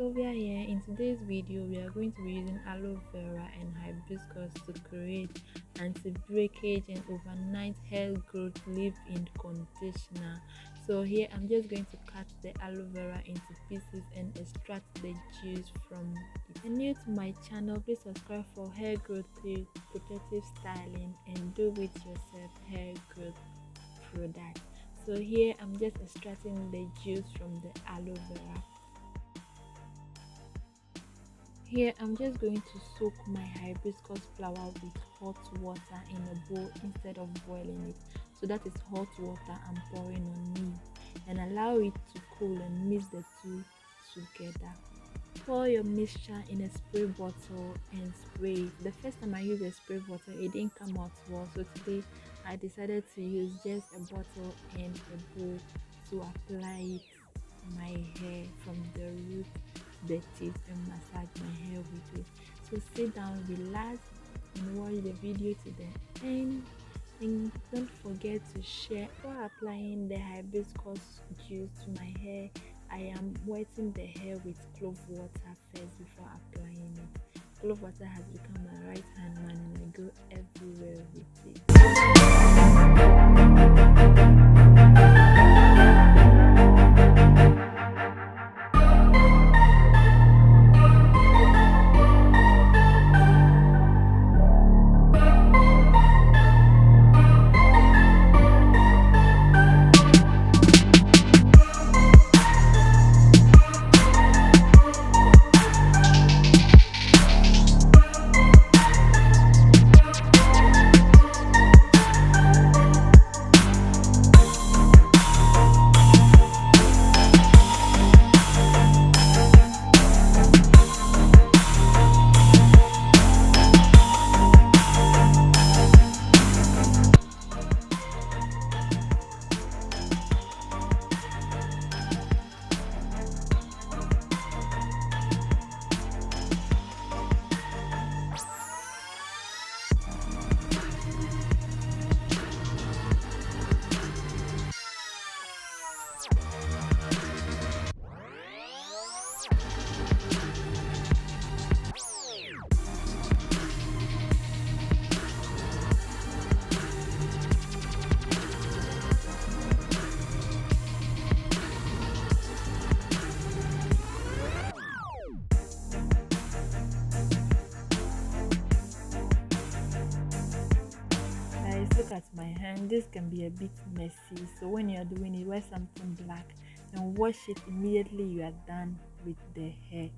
So we are here. In today's video we are going to be using aloe vera and hibiscus to create anti-breakage and overnight hair growth leave-in conditioner. So here I'm just going to cut the aloe vera into pieces and extract the juice from it. If you're new to my channel, please subscribe for hair growth protective styling and do it yourself hair growth product. So here I'm just extracting the juice from the aloe vera. Here I'm just going to soak my hibiscus flower with hot water in a bowl instead of boiling it. So that is hot water I'm pouring on me, and allow it to cool and mix the two together. Pour your mixture in a spray bottle and spray. The first time I used a spray bottle, it didn't come out well, so today I decided to use just a bottle and a bowl to apply it my hair from the root, the tips, and massage my hair with it. So sit down, relax, and watch the video to the end. And don't forget to share. Before applying the hibiscus juice to my hair, I am wetting the hair with clove water first before applying it. Clove water has become my right hand man, and I go everywhere with it. Look at my hand. This can be a bit messy, so when you are doing it, wear something black and wash it immediately you are done with the hair.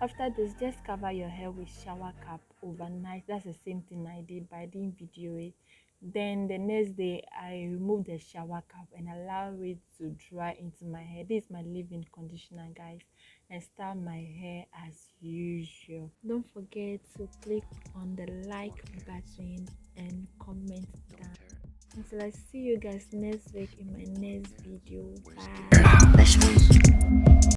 After this, just cover your hair with shower cap overnight. That's the same thing I did, but I didn't video it. Then the next day I removed the shower cap and allow it to dry into my hair. This is my leave-in conditioner, guys, and style my hair as usual. Don't forget to click on the like button and comment down. Until I see you guys next week in my next video. Bye.